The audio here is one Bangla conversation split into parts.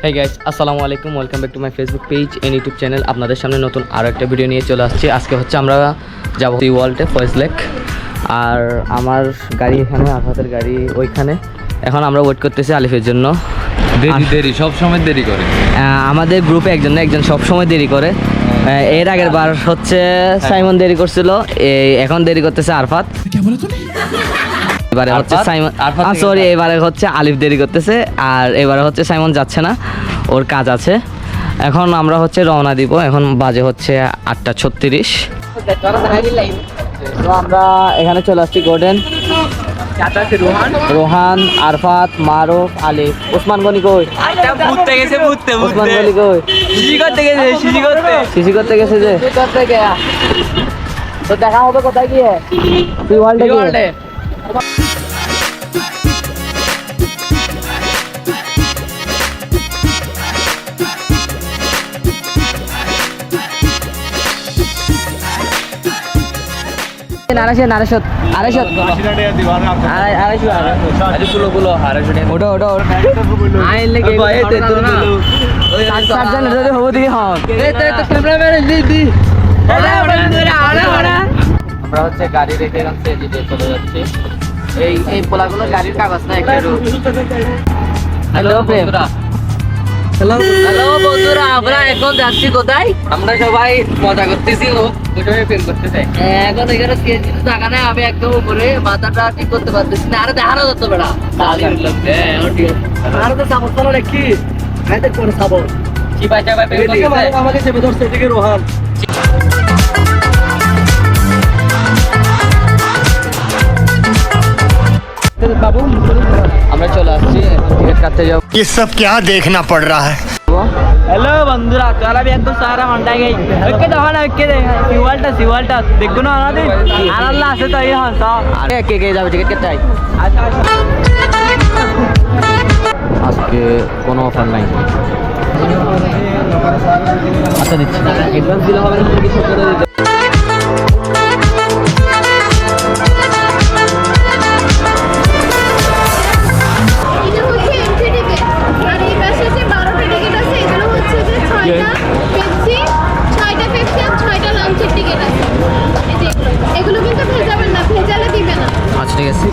Hey guys, আসসালামু আলাইকুম, welcome back to my Facebook page and YouTube channel. আপনাদের সামনে নতুন আরও একটা ভিডিও নিয়ে চলে আসছি। আজকে হচ্ছে আমরা যাবো সি ওয়ার্ল্ডে ফয়েজ লেক, আর আমার গাড়ি এখানে, আফাতের গাড়ি ওইখানে। এখন আমরা ওয়েট করতেছি আলিফের জন্য। দেরি সব সময় দেরি করে। আমাদের গ্রুপে একজন সব সময় দেরি করে। এর আগের বার হচ্ছে সাইমন দেরি করছিল, এখন দেরি করতেছে আরফাত। এবারে হচ্ছে সাইমন, সরি এবারে হচ্ছে আলিফ দেরি করতেছে, আর এবারে হচ্ছে সাইমন যাচ্ছে না, ওর কাজ আছে। এখন আমরা হচ্ছে রওনা দিব, এখন বাজে হচ্ছে 8:36। তো আমরা এখানে চলে আসছি গোল্ডেন। রোহান, আরফাত, মারুফ, আলিফ। ওসমান গনি কই? ওসমান গনি কই? শিশি করতে গেছে যে। তো দেখা হবে কোথায় গিয়ে? সি ওয়ার্ল্ডে। আমরা হচ্ছে গাড়ি রেখে চলে যাচ্ছি। এই পোলাগুলো গাড়ির কাগজ না একটু। হ্যালো বন্ধুরা, আমরা এখন যাচ্ছি কোথায়? আমরা সবাই মজা করতেছি, প্রেম করতে চাই। এখন এখানে টাকা নেই, আমি একদম উপরে মাথাটা ঠিক করতে পারতেছি না। আরে দেখানো যাচ্ছে বেড়া, আরে তো সাপোর্ট করা নাকি করে সাপোর্ট চিপাই চাপাই আমাকে চেপে ধরছে এদিকে রোহান। বাবু আমরা চলে আসছি, টিকিট কাটতে যাবো। ये सब क्या देखना पड़ रहा है। হ্যালো বন্ধুরা, তোরা भी একদম সারা হন্ডা গই ওকে দহন ওকে সিওয়ালটা দেখো না আমাদের আর আল্লাহ আছে তো এই হন সব। আরে কে যাবে টিকিট কাটতে? আচ্ছা আজকে কোনো অফার নাই। আচ্ছা দিচ্ছি, অ্যাডভান্স দিলে হবে না, কিছু করে দিতে। আচ্ছা ঠিক আছে।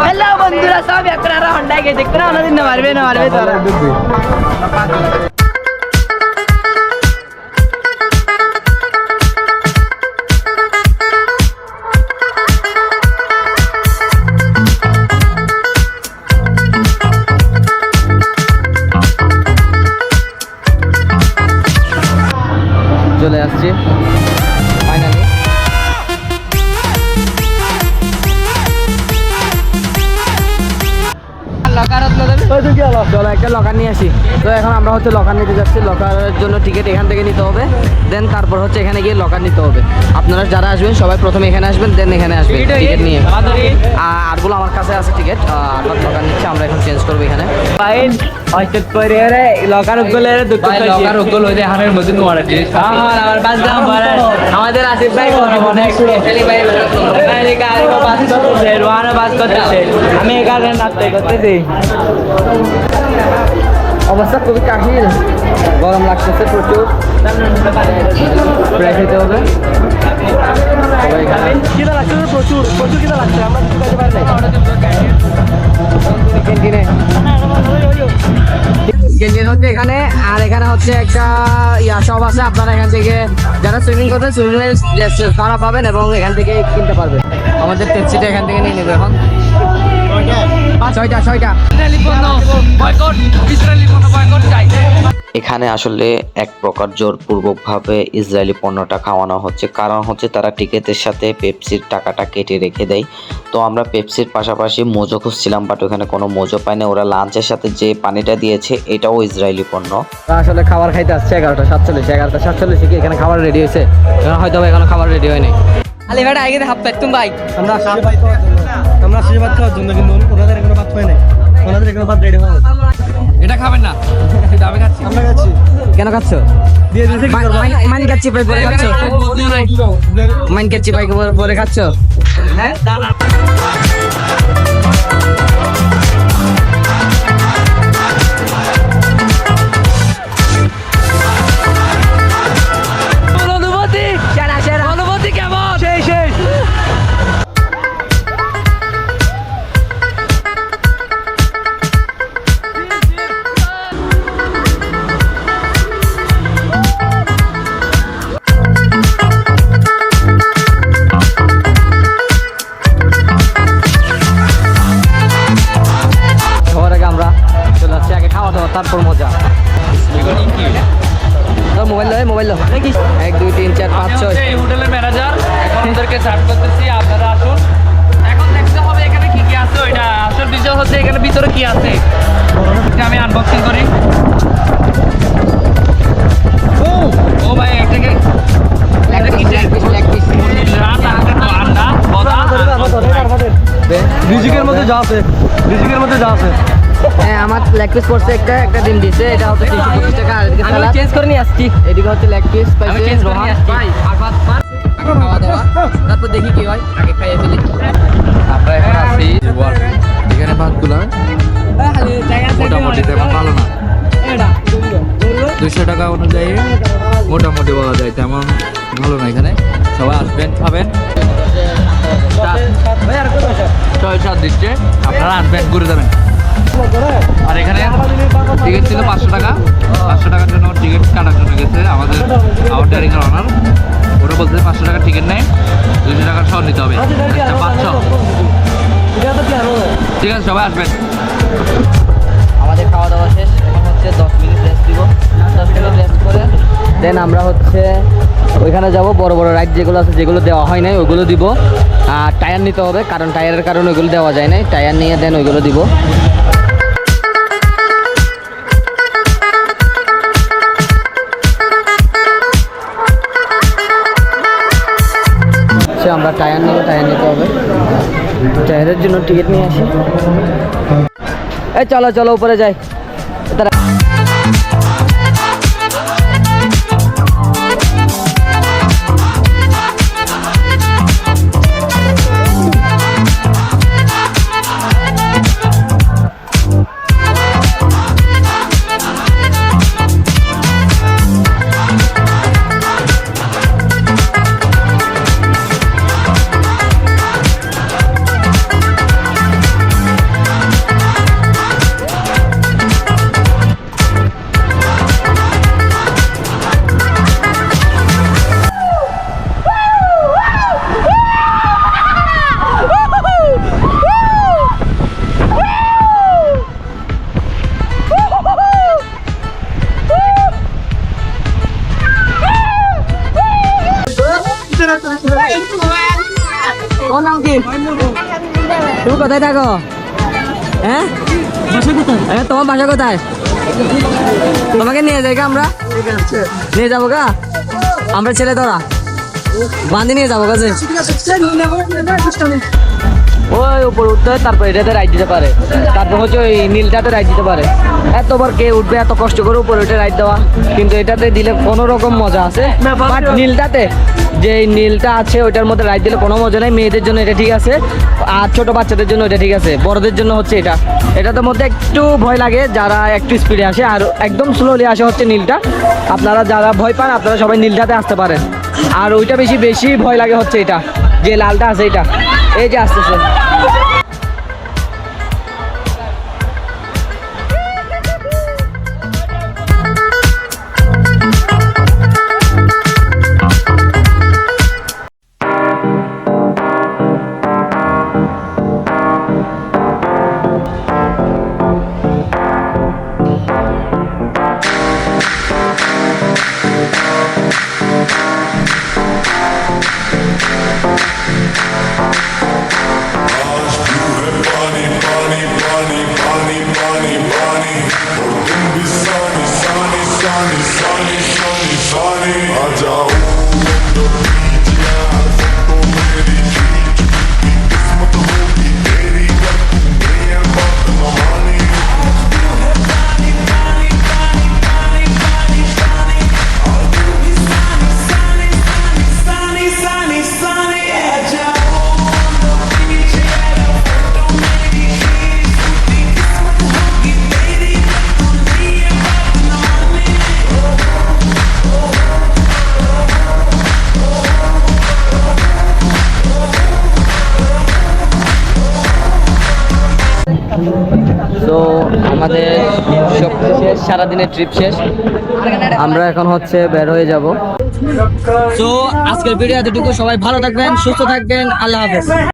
হ্যালো বন্ধুরা, সব এখন আর হন্ডায় গিয়ে দেখো না, আমাদের না মারবে তোরা। চলে আসছি ফাইনালি। চলো একটা লকার নিয়ে আসি। তো এখন আমরা হচ্ছে লকার নিতে যাচ্ছি। লকারের জন্য টিকিট এখান থেকে নিতে হবে, দেন তারপর হচ্ছে এখানে গিয়ে লকার নিতে হবে। আপনারা যারা আসবেন সবাই প্রথমে এখানে আসবেন, দেন এখানে আসবেন টিকিট নিয়ে। আরগুলো আমার কাছে আছে টিকিট, আমার লকার নিচ্ছে। আমরা এখন চেঞ্জ করবো এখানে। আমাদের আসিফ ভাই আমি এখানে নাচতে করতেছি। অবস্থা খুবই কাহিল, গরম লাগতেছে প্রচুর, ফ্রেশ হতে হবে। খিদা লাগছে প্রচুর খিদা লাগছে। আমরা কিছু খাইতে পারি না হচ্ছে এখানে, আর এখানে হচ্ছে একটা সব আছে। আপনারা এখান থেকে যারা সুইমিং করবেন সুইমিং তারা পাবেন এবং এখান থেকে কিনতে পারবেন। আমাদের পেপসিটা এখান থেকে নিয়ে নেবে। এখন 6টা এখানে আসলে এক প্রকার জোরপূর্বকভাবে ইসরায়েলি পণ্যটা খাওয়ানো হচ্ছে, কারণ হচ্ছে তারা টিকিটের সাথে পেপসির টাকাটা কেটে রেখে দেয়। তো আমরা পেপসির পাশাপাশি মোজো খুঁজছিলাম, বাট ওখানে কোনো মোজো পাই না। ওরা লাঞ্চের সাথে যে পানিটা দিয়েছে এটাও ইসরায়েলি পণ্য। আসলে খাবার খাইতে আসছে 11:47 কি এখানে খাবার রেডি হয়েছে, হয়তো এখনো খাবার রেডি হয়নি। আলি ভাই আগে হাফ প্যাক তুমি ভাই আমরা শেষ ভাত খাওয়ার জন্য, কিন্তু ওনাদের এখনো ভাত হয় নাই, ওনাদের এখনো ভাত রেডি হয়। এটা খাবেন না, আমি খাচ্ছি, আমরা খাচ্ছি। কেন খাচ্ছ? মাইন কাচ্চি পাই পরে খাচ্ছ? মাইন কাচ্চি পাই পরে খাচ্ছ? অনুভূতি কেমন? সেই সবার আগে আমরা চলে আসছি আগে খাওয়া দাওয়া তারপর মজা। মোবাইল মোবাইল 1 2 3 4 5 6 এই হোটেলের ম্যানেজার এখন ওদেরকে সার্ভ করতেছি, আপনারা আসুন। এখন দেখতে হবে এখানে কি কি আছে। ওইটা আসল বিষয় হচ্ছে এখানে ভিতরে কি আছে। এটা আমি আনবক্সিং করি। ও ভাই এটাকে এটা কি রিজিকের মধ্যে যা আছে, রিজিকের মধ্যে যা আছে। হ্যাঁ, আমার লেগ পিস পড়ছে একটা ডিম দিছে, এটা হচ্ছে 325 টাকা। আর এদিকে সালাদ চেঞ্জ করে নিয়ে আসছি। এদিকে হচ্ছে লেগ পিস পাইছে রোহান। খাওয়া দাওয়া তারপর দেখি কি হয়, আগে খাইয়ে ফেলি। আমরা এখন আছি এখানে ভাতগুলা মোটামুটি তেমন ভালো না। 200 টাকা অনুযায়ী মোটামুটি বলা যায় তেমন ভালো না। এখানে সবাই আসবেন, খাবেন। ছয় সাত দিচ্ছে, আপনারা আসবেন, ঘুরে যাবেন। আর এখানে টিকিট ছিল 500 টাকা। 500 টাকার জন্য টিকিট কাটার জন্য গেছে আমাদের আউটডারিং অনার। ওরা বলছে 500 টাকার টিকিট নেই, 200 টাকার সহ নিতে হবে। 500। ঠিক আছে, সবাই আসবেন। আমাদের খাওয়া দাওয়া শেষ, এখন হচ্ছে 10 মিনিট রেস্ট দিব। 10 মিনিট রেস্ট করে দেন আমরা হচ্ছে ওইখানে যাব। বড় বড় রাইড যেগুলো আছে, যেগুলো দেওয়া হয় নাই ওইগুলো দিব। আর টায়ার নিতে হবে, কারণ টায়ারের কারণে ওইগুলো দেওয়া যায় নাই। টায়ার নিয়ে দেন ওইগুলো দিব। আমরা টায়ার নেব, টায়ার নিতে হবে। টায়ারের জন্য টিকিট নিয়ে আসি। এই চলো চলো উপরে যাই। তুমি কোথায় থাকো? হ্যাঁ, তোমার বাসা কোথায়? তোমাকে নিয়ে যাই আমরা, নিয়ে যাবো গা আমরা ছেলে তোরা বান্ধে নিয়ে যাবো কাছে। ওই উপর উঠতে হয়, তারপর এটাতে রাইড দিতে পারে। তারপর হচ্ছে ওই নীলটাতে রাইড দিতে পারে। এতবার কে উঠবে, এত কষ্ট করে উপরে উঠে রাইড দেওয়া। কিন্তু এটাতে দিলে কোনো রকম মজা আছে। বাট নীলটাতে যে নীলটা আছে ওইটার মধ্যে রাইড দিলে কোনো মজা নেই। মেয়েদের জন্য এটা ঠিক আছে, আর ছোট বাচ্চাদের জন্য এটা ঠিক আছে। বড়দের জন্য হচ্ছে এটাতে মধ্যে একটু ভয় লাগে যারা একটু স্পিডে আসে, আর একদম স্লোলি আসে হচ্ছে নীলটা। আপনারা যারা ভয় পান আপনারা সবাই নীলটাতে আসতে পারেন। আর ওইটা বেশি ভয় লাগে হচ্ছে এটা, যে লালটা আছে এটা, এই যে আসতেছে। সব শেষ, সারাদিনের ট্রিপ শেষ। আমরা এখন হচ্ছে বের হয়ে যাব। তো আজকের ভিডিও এতটুকু, সবাই ভালো থাকবেন, সুস্থ থাকবেন, আল্লাহ হাফেজ।